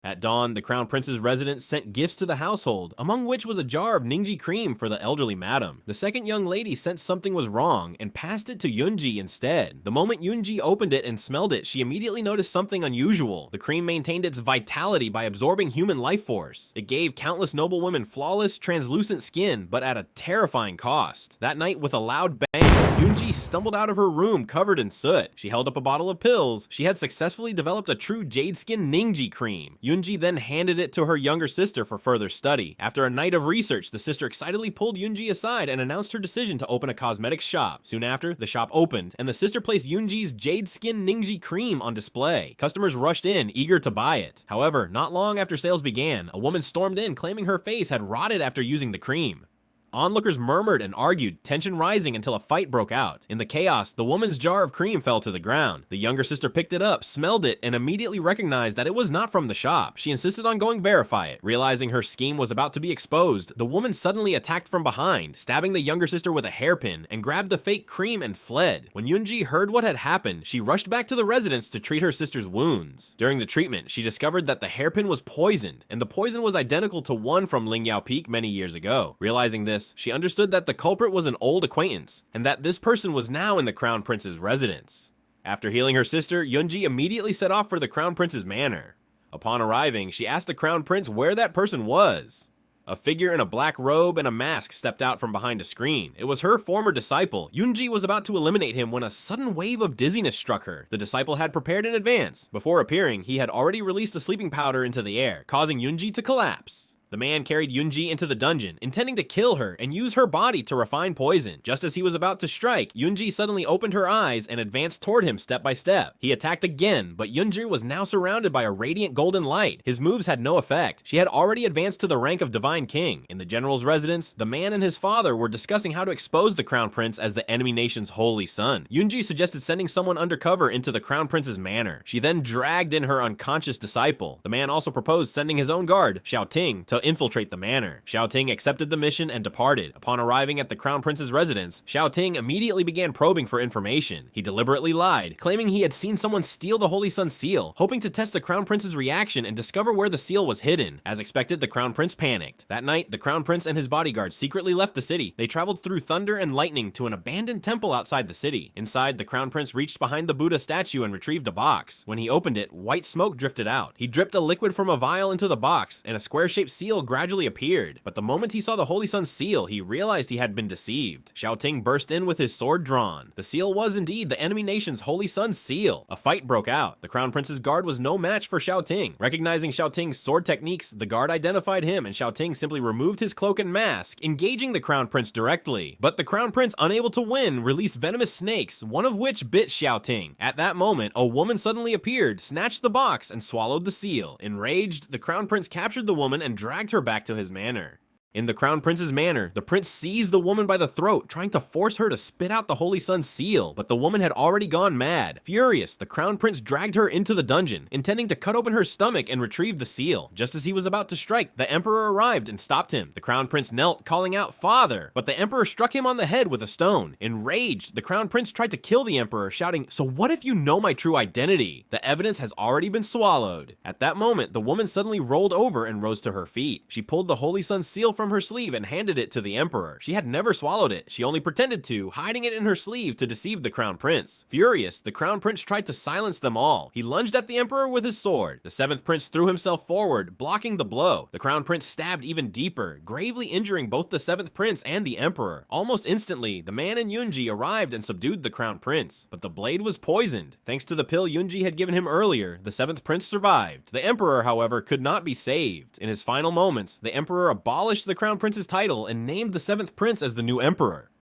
At dawn, the crown prince's residence sent gifts to the household, among which was a jar of Ningji cream for the elderly madam. The second young lady sensed something was wrong and passed it to Yunji instead. The moment Yunji opened it and smelled it, she immediately noticed something unusual. The cream maintained its vitality by absorbing human life force. It gave countless noble women flawless, translucent skin, but at a terrifying cost. That night, with a loud bang, Yunji stumbled out of her room covered in soot. She held up a bottle of pills. She had successfully developed a true jade skin Ningji cream. Yunji then handed it to her younger sister for further study. After a night of research, the sister excitedly pulled Yunji aside and announced her decision to open a cosmetics shop. Soon after, the shop opened, and the sister placed Yunji's jade skin Ningji cream on display. Customers rushed in, eager to buy it. However, not long after sales began, a woman stormed in claiming her face had rotted after using the cream. Onlookers murmured and argued, tension rising until a fight broke out. In the chaos, the woman's jar of cream fell to the ground. The younger sister picked it up, smelled it, and immediately recognized that it was not from the shop. She insisted on going verify it. Realizing her scheme was about to be exposed, the woman suddenly attacked from behind, stabbing the younger sister with a hairpin, and grabbed the fake cream and fled. When Yunji heard what had happened, she rushed back to the residence to treat her sister's wounds. During the treatment, she discovered that the hairpin was poisoned, and the poison was identical to one from Lingyao Peak many years ago. Realizing this, she understood that the culprit was an old acquaintance, and that this person was now in the Crown Prince's residence. After healing her sister, Yunji immediately set off for the Crown Prince's manor. Upon arriving, she asked the Crown Prince where that person was. A figure in a black robe and a mask stepped out from behind a screen. It was her former disciple. Yunji was about to eliminate him when a sudden wave of dizziness struck her. The disciple had prepared in advance. Before appearing, he had already released a sleeping powder into the air, causing Yunji to collapse. The man carried Yunji into the dungeon, intending to kill her and use her body to refine poison. Just as he was about to strike, Yunji suddenly opened her eyes and advanced toward him step by step. He attacked again, but Yunji was now surrounded by a radiant golden light. His moves had no effect. She had already advanced to the rank of Divine King. In the general's residence, the man and his father were discussing how to expose the Crown Prince as the enemy nation's holy son. Yunji suggested sending someone undercover into the Crown Prince's manor. She then dragged in her unconscious disciple. The man also proposed sending his own guard, Xiao Ting, to infiltrate the manor. Xiao Ting accepted the mission and departed. Upon arriving at the Crown Prince's residence, Xiao Ting immediately began probing for information. He deliberately lied, claiming he had seen someone steal the Holy Sun seal, hoping to test the Crown Prince's reaction and discover where the seal was hidden. As expected, the Crown Prince panicked. That night, the Crown Prince and his bodyguards secretly left the city. They traveled through thunder and lightning to an abandoned temple outside the city. Inside, the Crown Prince reached behind the Buddha statue and retrieved a box. When he opened it, white smoke drifted out. He dripped a liquid from a vial into the box, and a square-shaped seal gradually appeared. But the moment he saw the Holy Sun seal, he realized he had been deceived. Xiao Ting burst in with his sword drawn. The seal was indeed the enemy nation's Holy Sun seal. A fight broke out. The Crown Prince's guard was no match for Xiao Ting. Recognizing Xiao Ting's sword techniques, the guard identified him, and Xiao Ting simply removed his cloak and mask, engaging the Crown Prince directly. But the Crown Prince, unable to win, released venomous snakes, one of which bit Xiao Ting. At that moment, a woman suddenly appeared, snatched the box, and swallowed the seal. Enraged, the Crown Prince captured the woman and dragged her back to his manor. In the Crown Prince's manor, the prince seized the woman by the throat, trying to force her to spit out the Holy Sun seal, but the woman had already gone mad. Furious, the Crown Prince dragged her into the dungeon, intending to cut open her stomach and retrieve the seal. Just as he was about to strike, the Emperor arrived and stopped him. The Crown Prince knelt, calling out, "Father!" But the Emperor struck him on the head with a stone. Enraged, the Crown Prince tried to kill the Emperor, shouting, "So what if you know my true identity? The evidence has already been swallowed." At that moment, the woman suddenly rolled over and rose to her feet. She pulled the Holy Sun seal from her sleeve and handed it to the Emperor. She had never swallowed it. She only pretended to, hiding it in her sleeve to deceive the Crown Prince. Furious, the Crown Prince tried to silence them all. He lunged at the Emperor with his sword. The seventh prince threw himself forward, blocking the blow. The Crown Prince stabbed even deeper, gravely injuring both the seventh prince and the Emperor. Almost instantly, the man and Yunji arrived and subdued the Crown Prince. But the blade was poisoned. Thanks to the pill Yunji had given him earlier, the seventh prince survived. The Emperor, however, could not be saved. In his final moments, the Emperor abolished the Crown Prince's title and named the seventh prince as the new emperor.